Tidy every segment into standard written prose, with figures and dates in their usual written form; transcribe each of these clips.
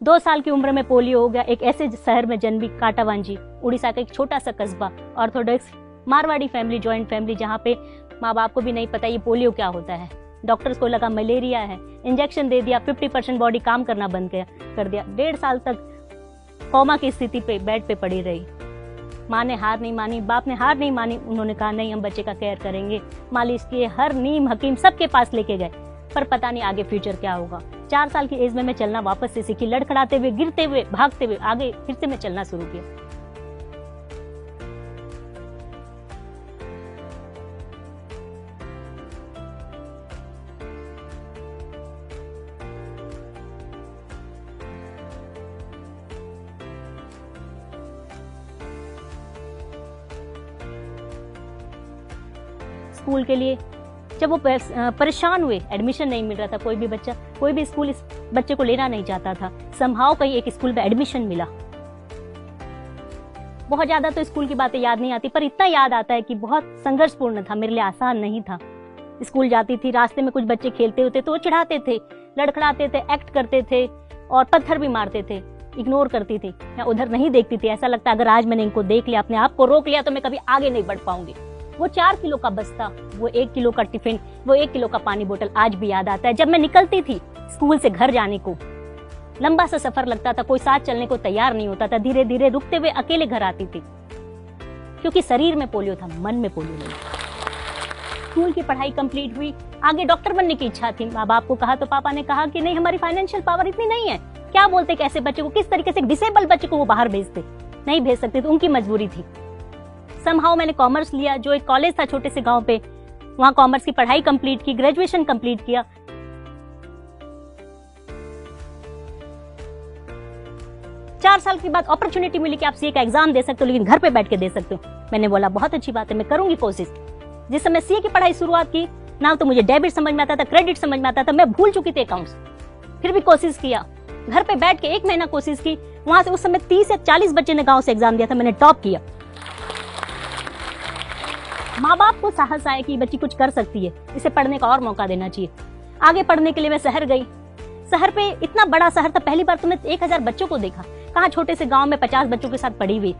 2 साल की उम्र में पोलियो हो गया। एक ऐसे शहर में जन्मी, काटावांजी, उड़ीसा का एक छोटा सा कस्बा, Orthodox Marwari family, joint family, जहाँ पे माँ बाप को भी नहीं पता ये पोलियो क्या होता है। डॉक्टर्स को लगा मलेरिया है, इंजेक्शन दे दिया, 50% बॉडी काम करना बंद कर दिया। 1.5 साल तक कोमा की स्थिति पे बेड पे पड़ी रही। माँ ने हार नहीं मानी, बाप ने हार नहीं मानी। उन्होंने कहा नहीं, हम बच्चे का केयर करेंगे। मालिश किए, हर नीम हकीम सबके पास लेके गए, पर पता नहीं आगे फ्यूचर क्या होगा। 4 साल की एज में मैं चलना वापस से सीखी, लड़खड़ाते हुए, गिरते हुए, भागते हुए आगे फिर से मैं चलना शुरू किया। स्कूल के लिए जब वो परेशान हुए, एडमिशन नहीं मिल रहा था, कोई भी स्कूल इस बच्चे को लेना नहीं चाहता था। समहाउ कहीं एक स्कूल में एडमिशन मिला। बहुत ज्यादा तो स्कूल की बातें याद नहीं आती, पर इतना याद आता है कि बहुत संघर्षपूर्ण था, मेरे लिए आसान नहीं था। स्कूल जाती थी, रास्ते में कुछ बच्चे खेलते होते तो वो चिढ़ाते थे, लड़खड़ाते थे, एक्ट करते थे और पत्थर भी मारते थे। इग्नोर करती थी, मैं उधर नहीं देखती थी। ऐसा लगता अगर आज मैंने इनको देख लिया, अपने आप को रोक लिया, तो मैं कभी आगे नहीं बढ़ पाऊंगी। वो 4 किलो का बस्ता, वो 1 किलो का टिफिन, वो 1 किलो का पानी बोतल आज भी याद आता है। जब मैं निकलती थी स्कूल से घर जाने को, लंबा सा सफर लगता था, कोई साथ चलने को तैयार नहीं होता था। धीरे धीरे रुकते हुए अकेले घर आती थी, क्योंकि शरीर में पोलियो था, मन में पोलियो नहीं। स्कूल की पढ़ाई कंप्लीट हुई, आगे डॉक्टर बनने की इच्छा थी। माँ बाप को कहा तो पापा ने कहा कि नहीं, हमारी फाइनेंशियल पावर इतनी नहीं है। क्या बोलते कि ऐसे बच्चे को, किस तरीके से डिसेबल बच्चे को वो बाहर भेजते, नहीं भेज सकते, तो उनकी मजबूरी थी। समहाउ मैंने कॉमर्स लिया, जो एक कॉलेज था छोटे से गांव पे, वहां कॉमर्स की पढ़ाई कंप्लीट की, ग्रेजुएशन कंप्लीट किया। चार साल के बाद अपॉर्चुनिटी मिली कि आप सीए का एग्जाम दे सकते हो, लेकिन घर पे बैठ के दे सकते हो। मैंने बोला बहुत अच्छी बात है, मैं करूंगी कोशिश। जिस समय सीए की पढ़ाई शुरुआत की ना, तो मुझे डेबिट समझ में आता था, क्रेडिट समझ में आता था, मैं भूल चुकी थी अकाउंट्स। फिर भी कोशिश किया, घर पे बैठ के 1 महीना कोशिश की। वहां से उस समय 30 या 40 बच्चे ने गांव से एग्जाम दिया था, मैंने टॉप किया। माँ बाप को साहस आया कि बच्ची कुछ कर सकती है, इसे पढ़ने का और मौका देना चाहिए। आगे पढ़ने के लिए मैं शहर गई। शहर पे इतना बड़ा शहर था, पहली बार तो मैं 1000 बच्चों को देखा। कहाँ छोटे से गांव में 50 बच्चों के साथ पढ़ी हुई।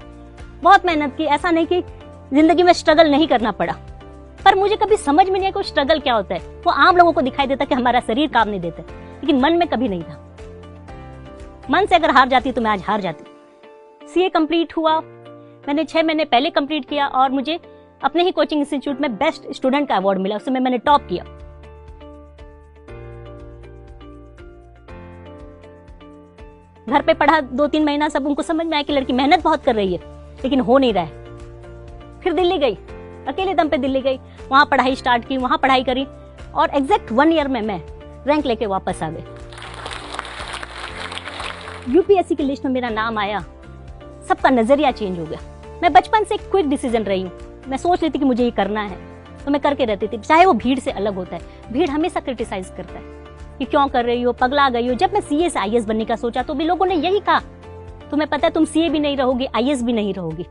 बहुत मेहनत की, ऐसा नहीं कि जिंदगी में स्ट्रगल नहीं करना पड़ा, पर मुझे कभी समझ में नहीं आया कि स्ट्रगल क्या होता है। वो आम लोगों को दिखाई देता कि हमारा शरीर काम नहीं देता, लेकिन मन में कभी नहीं था। मन से अगर हार जाती तो मैं आज हार जाती। सीए कंप्लीट हुआ, मैंने 6 महीने पहले कंप्लीट किया और मुझे अपने ही कोचिंग इंस्टीट्यूट में बेस्ट स्टूडेंट का अवार्ड मिला। उस समय मैंने टॉप किया। घर पे पढ़ा 2-3 महीना, सब उनको समझ में आया कि लड़की मेहनत बहुत कर रही है, लेकिन हो नहीं रहा है। फिर दिल्ली गई, अकेले दम पे दिल्ली गई, वहां पढ़ाई स्टार्ट की, वहां पढ़ाई करी और एग्जैक्ट 1 ईयर में मैं रैंक लेके वापस आ गई। यूपीएससी की लिस्ट में मेरा नाम आया, सबका नजरिया चेंज हो गया। मैं बचपन से क्विक डिसीजन रही हूँ, मैं सोच लेती कि मुझे ये करना है तो मैं करके रहती थी, चाहे वो भीड़ से अलग होता है। भीड़ हमेशा क्रिटिसाइज करता है कि क्यों कर रही हो, पगला गई हो। जब मैं सीए से आईएएस बनने का सोचा तो भी लोगों ने यही कहा, तुम्हें पता है तुम सीए भी नहीं रहोगी, आईएएस भी नहीं रहोगी।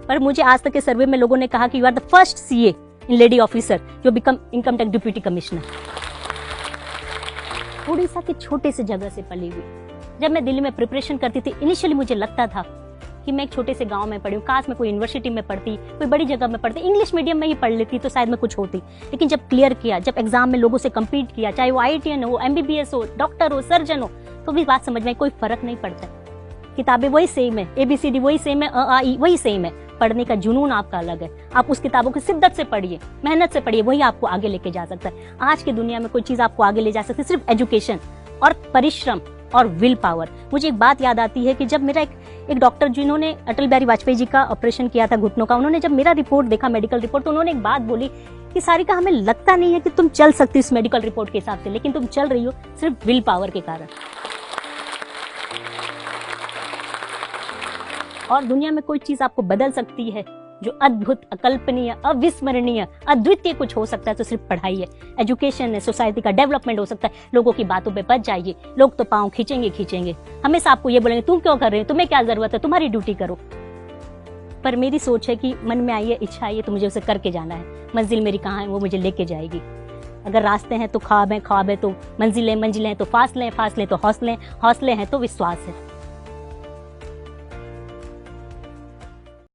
पर मुझे आज तक के सर्वे में लोगों ने कहा कि you are the first CA in lady officer जो become income tax deputy commissioner. Orissa के छोटे से जगह से पली हुई। जब मैं दिल्ली में प्रिपरेशन करती थी, इनिशियली मुझे लगता था कि मैं एक छोटे से गांव में पढ़ी हूँ, काश मैं कोई यूनिवर्सिटी में पढ़ती, कोई बड़ी जगह में पढ़ती, इंग्लिश मीडियम में ही पढ़ लेती तो शायद मैं कुछ होती। लेकिन जब क्लियर किया, जब एग्जाम में लोगों से कम्पीट किया, चाहे वो आईआईटीएन हो, एमबीबीएस हो, डॉक्टर हो, सर्जन हो, तो भी बात समझ में कोई फर्क नहीं पड़ता। किताबें वही सेम है, ABCD वही सेम है, अ आ ई वही सेम है। पढ़ने का जुनून आपका अलग है। आप उस किताबों की शिद्दत से पढ़िए, मेहनत से पढ़िए, वही आपको आगे लेके जा सकता है। आज की दुनिया में कोई चीज आपको आगे ले जा सकती है सिर्फ एजुकेशन और परिश्रम और विल पावर। मुझे एक बात याद आती है कि जब मेरा एक डॉक्टर जिन्होंने अटल बिहारी वाजपेयी जी का ऑपरेशन किया था घुटनों का, उन्होंने जब मेरा रिपोर्ट देखा, मेडिकल रिपोर्ट, तो उन्होंने एक बात बोली कि सारिका, हमें लगता नहीं है कि तुम चल सकती इस मेडिकल रिपोर्ट के हिसाब से, लेकिन तुम चल रही हो सिर्फ विल पावर के कारण। और दुनिया में कोई चीज आपको बदल सकती है जो अद्भुत, अकल्पनीय, अविस्मरणीय, अद्वितीय कुछ हो सकता है तो सिर्फ पढ़ाई है, एजुकेशन है। सोसाइटी का डेवलपमेंट हो सकता है। लोगों की बातों पे बच जाइए, लोग तो पांव खींचेंगे। हमेशा आपको ये बोलेंगे तुम क्यों कर रहे हो, तुम्हें क्या जरूरत है, तुम्हारी ड्यूटी करो। पर मेरी सोच है कि मन में आई है, इच्छा आई है, तो मुझे उसे करके जाना है। मंजिल मेरी कहाँ है, वो मुझे लेके जाएगी। अगर रास्ते हैं तो ख्वाब है, ख्वाब है तो मंजिलें, मंजिलें हैं तो फासले, फासले तो हौसले, हौसले हैं तो विश्वास है।